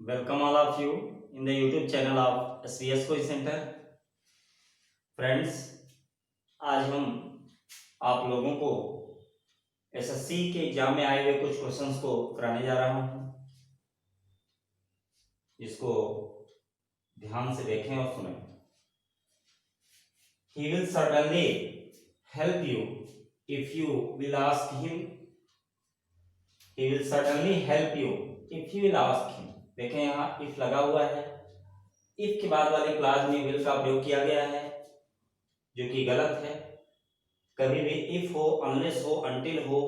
Welcome all of you in the YouTube channel of SBS Coaching Center. Friends, आज हम आप लोगों को एसएससी के एग्जाम में आए हुए कुछ क्वेश्चंस को कराने जा रहा हूं, जिसको ध्यान से देखें और सुनें. He will certainly help you if you will ask him. He will certainly help you if you will ask him. देखें यहाँ if लगा हुआ है. if के बाद वाले क्लास में will का प्रयोग किया गया है, जो कि गलत है. कभी भी if हो, unless हो, until हो,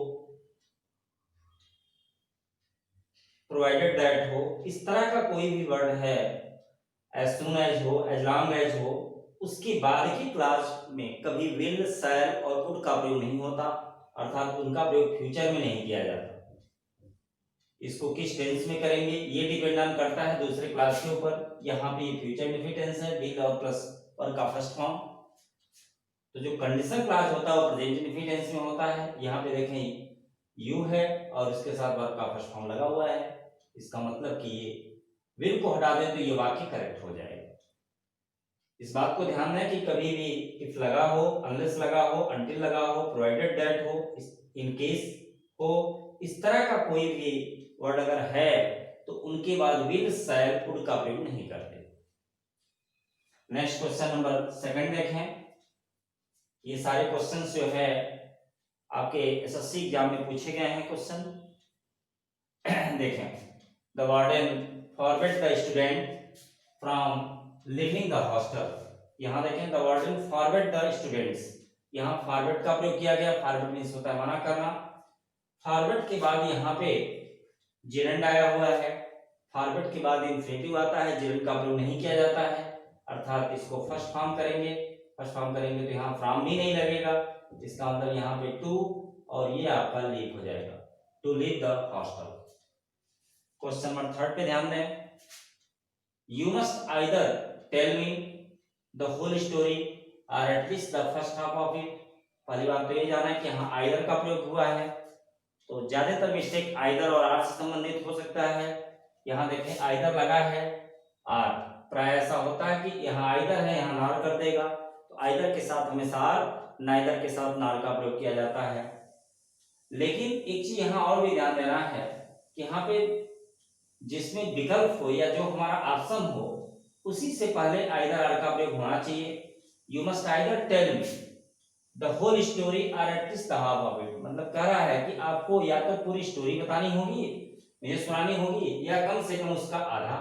provided that हो, इस तरह का कोई भी वर्ड है, as soon as हो, as long as हो, उसके बाद की क्लास में कभी will, shall और would का प्रयोग नहीं होता, अर्थात उनका प्रयोग फ्यूचर में नहीं किया जाता. इसको किस टेंस में करेंगे ये डिपेंड ऑन करता है दूसरे क्लास के ऊपर. यहाँ पे फ्यूचर इंडेफिनिट टेंस है, विल और प्लस वर्ब का फर्स्ट फॉर्म. तो जो कंडीशनल क्लास होता है वो प्रेजेंट इंडेफिनिट टेंस में होता है. यहाँ पे देखें यू है और इसके साथ वर्ब का फर्स्ट फॉर्म लगा हुआ है. इसका मतलब कि ये विल को हटा दें तो ये वाक्य करेक्ट हो जाएगा. इस बात को ध्यान दें कि कभी भी इफ लगा हो, अनलेस लगा हो, अनटिल लगा हो, प्रोवाइडेड दैट हो, इन केस हो, इस तरह का कोई भी वर्ड अगर है तो उनके बाद विल, शैल, कुड का प्रयोग नहीं करते. नेक्स्ट क्वेश्चन नंबर 2 देखें. ये सारे क्वेश्चंस जो है आपके एसएससी एग्जाम में पूछे गए हैं क्वेश्चन. देखें, the warden forbid the student from living the hostel. यहाँ देखें the warden forbid the students. यहाँ फॉरबिड का प्रयोग किया गया. फॉरबिड मींस होता है मना करना. फॉरबिड के बाद यहाँ पे जेरेंड आया हुआ है. फॉरबिड के बाद इंफिनिटिव आता है, जेरेंड का प्रयोग नहीं किया जाता है, अर्थात इसको फर्स्ट फॉर्म करेंगे. फर्स्ट फॉर्म करेंगे तो यहाँ फ्रॉम भी नहीं लगेगा. इसका मतलब यहाँ पे टू और ये आपका लीव हो जाएगा, to leave the hostel. Question number 3 पे ध्यान दें. You must either tell me the whole story or at least the first half of it. पहली बात तो ये जाना है कि यहाँ आइदर का प्रयोग हुआ है, तो ज्यादातर मिस्टेक आइदर और आर से संबंधित हो सकता है. यहाँ देखें आइदर लगा है, आर प्राय ऐसा होता है कि यहाँ आइदर है, यहाँ नार कर देगा. तो आइदर के साथ हमेशा आर, नाइदर के साथ नार का प्रयोग किया जाता है. लेकिन एक चीज यहाँ और भी ध्यान देना है कि यहाँ पे जिसमें विकल्प हो या जो हमारा ऑप्शन हो उसी से पहले आइदर आर का प्रयोग होना चाहिए. You must either tell me the whole story or at least the half of it. मतलब कह रहा है कि आपको या तो पूरी स्टोरी बतानी होगी, मुझे सुनानी होगी, या कम से कम उसका आधा.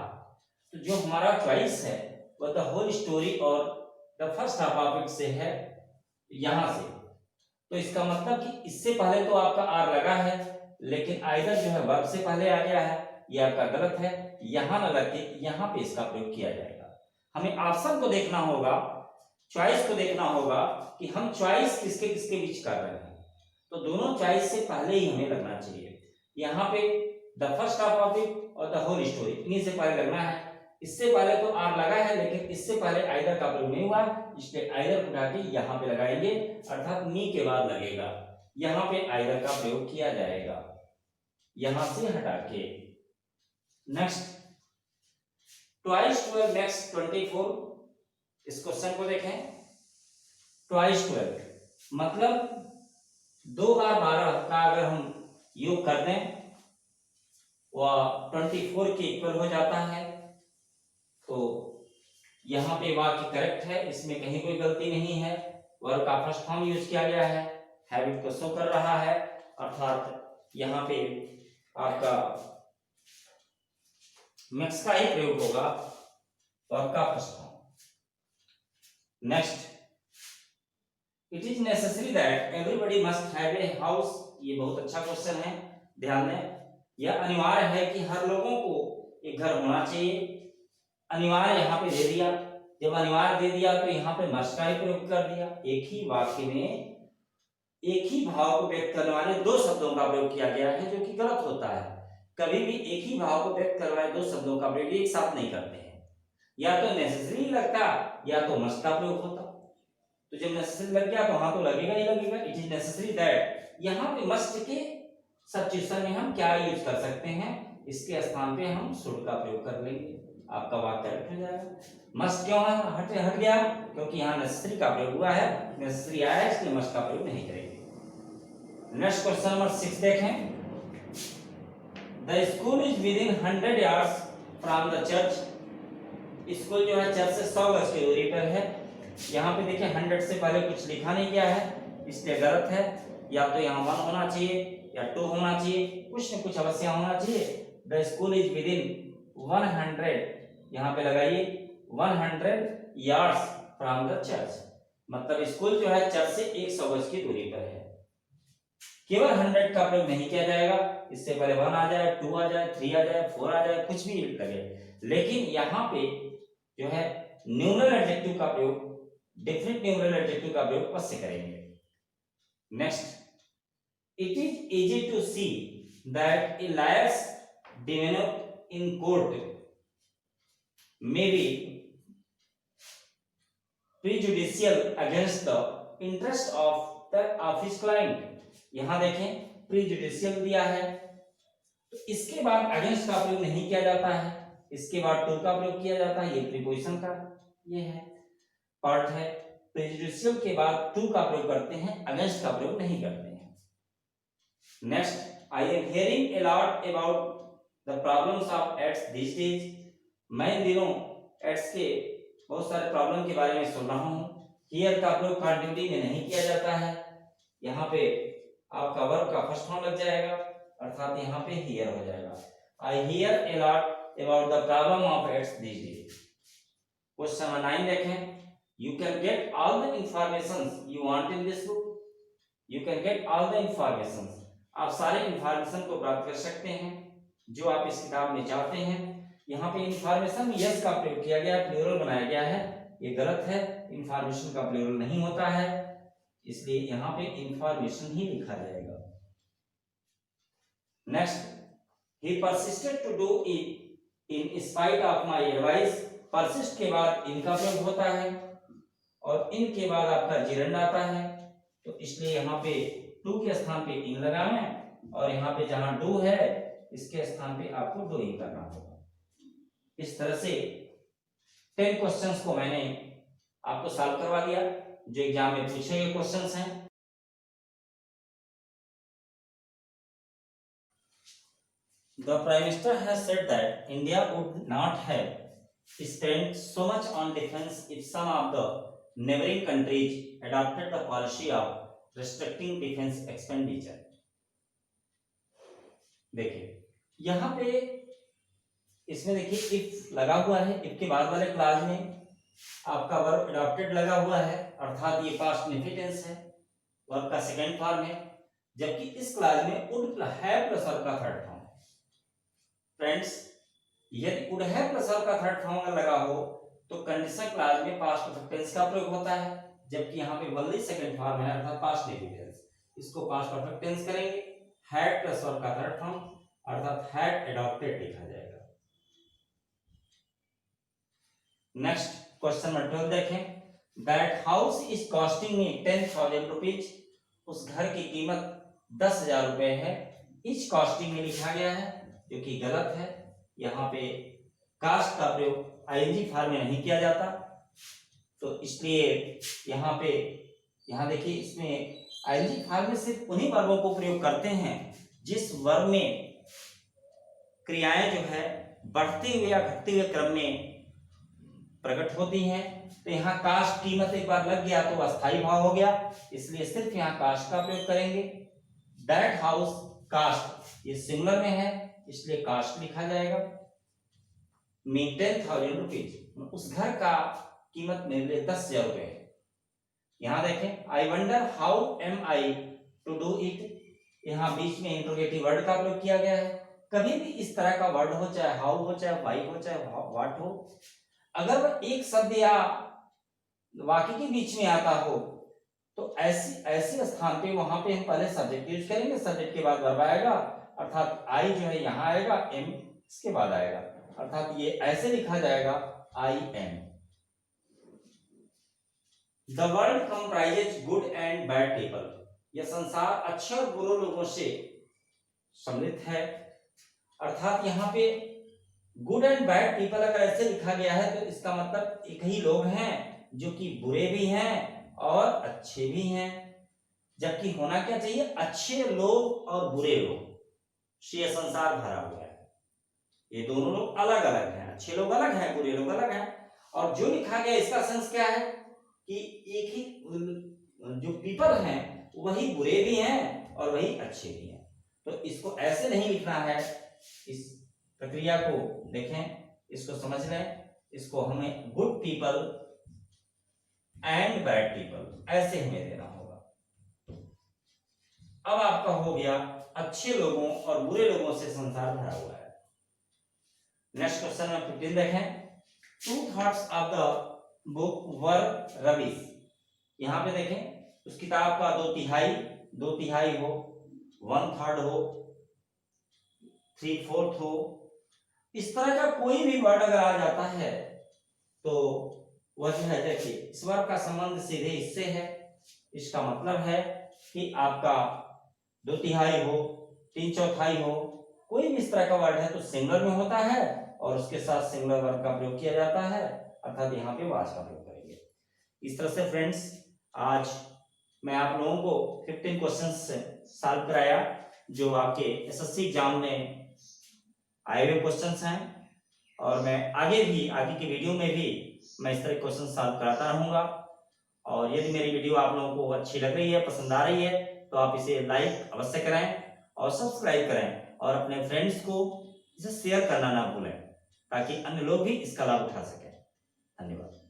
तो जो हमारा चॉइस है वो द होल स्टोरी और the first half of it से है, यहां से. तो इसका मतलब कि इससे पहले तो आपका आर लगा है, लेकिन आइदर जो है वर्ब से पहले आ गया है, ये आपका गलत है. यहां न लग के यहां पे इसका प्रयोग किया जाएगा. हमें ऑप्शन को देखना होगा, चॉइस को देखना होगा कि हम चॉइस किसके किसके बीच कर रहे हैं. तो दोनों चॉइस से पहले ही हमें लगना चाहिए. यहाँ पे the first half of it और द होल स्टोरी इन्हीं से पहले लगना है. इससे पहले तो आर लगा है, लेकिन इससे पहले आइदर का प्रयोग नहीं हुआ, इसलिए आइदर उठा के यहाँ पे लगाएंगे, अर्थात नी के बाद लगेगा. यहाँ पे आइदर का प्रयोग किया जाएगा, यहां से हटा के. Next, twice 12 next 24. इस क्वेश्चन को देखें. ट्वाइस 12 मतलब 2 बार 12 का अगर हम योग कर दें वह 24 के इक्वल हो जाता है. तो यहाँ पे वाक्य करेक्ट है, इसमें कहीं कोई गलती नहीं है. वर्ब का फर्स्ट फॉर्म यूज किया गया है, हैबिट को शो कर रहा है, अर्थात यहाँ पे आपका मैक्स का ही प्रयोग होगा, वर्ब का first form. Next, it is necessary that everybody must have a house. ये बहुत अच्छा क्वेश्चन है, ध्यान दें. यह अनिवार्य है कि हर लोगों को एक घर होना चाहिए. अनिवार्य यहाँ पे दे दिया. जब अनिवार्य दे दिया तो यहाँ पे मस्ट का ही प्रयोग कर दिया. एक ही वाक्य में एक ही भाव को व्यक्त करने वाले 2 शब्दों का प्रयोग किया गया है, जो कि गलत होता है. कभी भी एक ही भाव को व्यक्त करने वाले 2 शब्दों का प्रयोग एक साथ नहीं करते हैं. या तो नेसेसरी लगता या तो मस्ट का प्रयोग होता. तो जब नेसेसरी लग गया तो हाँ तो लगेगा ही लगेगा. इट इज नेसेसरी दैट, यहाँ पे मस्ट के सब्स्टिट्यूशन में हम क्या यूज कर सकते हैं, इसके स्थान पे हम शुड का प्रयोग कर लेंगे, आपका वाक्य करेक्ट हो जाएगा। मस्ट क्यों है हट गया, क्योंकि यहाँ नेसेसरी का प्रयोग हुआ है, नेसेसरी आया इसलिए मस्ट का प्रयोग नहीं करेंगे। नेक्स्ट क्वेश्चन नंबर 6 देखें। The school is with in 100 yards from the church. School जो है चर्च से 100 गज की दूरी पर है। यहाँ पे देखिए 100 से पहले कुछ लिखा नहीं गया है, इसलिए गलत है। या तो यहाँ 1 होना चाहिए या 2 होना चाहिए, कुछ न कुछ अवश्य होना चाहिए। The school is with in 100, यहाँ पे लगाइए 100 yards फ्रॉम द चर्च, मतलब स्कूल जो है चर्च से 100 गज की दूरी पर है। केवल 100 का प्रयोग नहीं किया जाएगा, इससे पहले 1 आ जाए, 2 आ जाए, 3 आ जाए, 4 आ जाए, कुछ भी लगे, लेकिन यहाँ पे जो है न्यूमरल एडजेक्टिव का प्रयोग, डेफिनेट न्यूमरल एडजेक्टिव का प्रयोग अवश्य करेंगे। Next, it is easy to see that a liar's demeanor in court may be prejudicial against the interest of his client। यहां देखें प्रीजुडिशियल दिया है, तो इसके बाद अगेंस्ट का प्रयोग नहीं किया जाता है, इसके बाद टू का प्रयोग किया जाता है। ये प्रीपोजिशन का ये है पार्ट है। प्रीजुडिशियल के बाद टू का प्रयोग करते हैं, अगेंस्ट का प्रयोग नहीं करते हैं। Next, I am hearing a lot about the problems of AIDS this days. मैं इन दिनों एड्स के बहुत सारे प्रॉब्लम के बारे में सुन रहा हूँ। हियर का प्रयोग कंटिन्यूटी में नहीं किया जाता है, यहाँ पे आपका वर्ब का फर्स्ट फॉर्म लग जाएगा, अर्थात यहाँ पे हियर हो जाएगा। I hear a lot about the problem of AIDS this days. Question number 9 देखें। You can get all the information you want in this book. You can get all the information, आप सारे information को प्राप्त कर सकते हैं जो आप इस किताब में चाहते हैं। यहाँ पे इंफॉर्मेशन में यस का प्रयोग किया गया, प्लूरल बनाया गया है, ये गलत है। इंफॉर्मेशन का प्लूरल नहीं होता है, इसलिए यहाँ पे इंफॉर्मेशन ही लिखा जाएगा। Next, he persisted to do it in spite of my advice। persist के बाद इनका प्रयोग होता है और इनके बाद आपका जिरंड आता है, तो इसलिए यहाँ पे टू के स्थान पे इन लगाना है और यहाँ पे जहां डू है इसके स्थान पे आपको डू ही करना होगा। इस तरह से 10 क्वेश्चंस को मैंने आपको सॉल्व करवा दिया जो एग्जाम में पूछे गए क्वेश्चंस हैं। The Prime Minister has said that India would not have spent so much on defense if some of the neighboring countries adopted the policy of restricting defense expenditure। देखिए यहाँ पे इसमें देखिए इफ लगा हुआ है, इफ के बाद वाले क्लास में आपका वर्ब अडॉप्टेड लगा हुआ है, अर्थात ये पास्ट इंडेफिनिट टेंस है, वर्ब का सेकंड फॉर्म है, जबकि इस क्लास में वुड हैव प्लस वर्ब का थर्ड फॉर्म। फ्रेंड्स, यदि वुड हैव प्लस वर्ब का थर्ड फॉर्म लगा हो तो कंडीशनल क्लास में पास्ट परफेक्ट टेंस का प्रयोग होता है, जबकि यहाँ पे ओनली सेकंड फॉर्म है अर्थात पास्ट इंडेफिनिट टेंस। इसको पास्ट परफेक्ट टेंस करेंगे, हैड प्लस वर्ब का थर्ड फॉर्म अर्थात हैड अडॉप्टेड लिखा जाएगा। नेक्स्ट क्वेश्चन नंबर 12 देखें। That house is costing me 10,000 rupees. उस घर की कीमत 10,000 रुपए है। इच कॉस्टिंग में लिखा गया है जो कि गलत है। यहाँ पे कास्ट का प्रयोग आईएनजी फॉर्म में नहीं किया जाता, तो इसलिए यहाँ पे यहाँ देखिए इसमें आईएनजी फॉर्म में सिर्फ उन्हीं वर्बों को प्रयोग करते हैं जिस वर्ब में क्रियाएं जो है बढ़ते हुए या घटते हुए क्रम में प्रकट होती हैं। तो यहाँ कास्ट कीमत एक बार लग गया तो अस्थायी भाव हो गया, इसलिए सिर्फ यहाँ कास्ट का प्रयोग करेंगे। दैट हाउस कास्ट ये सिंगुलर में है इसलिए कास्ट लिखा जाएगा। मी 10,000 रुपीज, उस घर का कीमत मेरे लिए 10,000 रुपए है। यहाँ देखें I wonder how am I to do it. यहाँ बीच में इंट्रोगेटिव वर्ड का प्रयोग किया गया है। कभी भी इस तरह का वर्ड हो, चाहे हाउ हो, चाहे वाई हो, चाहे व्हाट हो, अगर एक शब्द या वाक्य के बीच में आता हो तो ऐसे स्थान पे वहां पे हम पहले सब्जेक्ट यूज करेंगे, सब्जेक्ट के बाद वर्ब आएगा, अर्थात आई जो है यहाँ आएगा, एम इसके बाद आएगा, अर्थात ये ऐसे लिखा जाएगा I am. The world comprises good and bad people. यह संसार अच्छे और बुरे लोगों से सम्मिलित है। अर्थात यहाँ पे गुड एंड बैड पीपल अगर ऐसे लिखा गया है तो इसका मतलब एक ही लोग हैं जो कि बुरे भी हैं और अच्छे भी हैं, जबकि होना क्या चाहिए, अच्छे लोग और बुरे लोग से ये संसार भरा हुआ है। ये दोनों लोग अलग अलग हैं, अच्छे लोग अलग हैं, बुरे लोग अलग हैं। और जो लिखा गया इसका सेंस क्या है कि एक ही जो पीपल हैं वही बुरे भी हैं और वही अच्छे भी हैं। तो इसको ऐसे नहीं लिखना है, इस प्रक्रिया को देखें, इसको समझ लें, इसको हमें good people and bad people ऐसे हमें देना होगा। अब आपका हो गया अच्छे लोगों और बुरे लोगों से संसार भरा हुआ है। नेक्स्ट क्वेश्चन में 15 देखें। 2 thirds of the book were rubbish. यहां पे देखें उस किताब का 2 तिहाई हो, 1/3 हो, 3/4 हो, इस तरह का कोई भी वर्ड अगर आ जाता है तो वह जो है, देखिए इस वर्ड का संबंध सीधे इससे है। इसका मतलब है कि आपका 2 तिहाई हो, 3/4 हो, कोई भी इस तरह का वर्ड है तो सिंगुलर में होता है और उसके साथ सिंगुलर वर्ब का प्रयोग किया जाता है, अर्थात यहाँ पे वाज का प्रयोग करेंगे। इस तरह से फ्रेंड्स आज मैं आप लोगों को 15 क्वेश्चंस सॉल्व कराया जो आपके एसएससी एग्जाम में आए हुए क्वेश्चंस हैं, और मैं आगे की वीडियो में भी मैं इस तरह क्वेश्चन सॉल्व कराता रहूंगा। और यदि मेरी वीडियो आप लोगों को अच्छी लग रही है, पसंद आ रही है, तो आप इसे लाइक अवश्य करें और सब्सक्राइब करें और अपने फ्रेंड्स को इसे शेयर करना ना भूलें ताकि अन्य लोग भी इसका लाभ उठा सकें। धन्यवाद।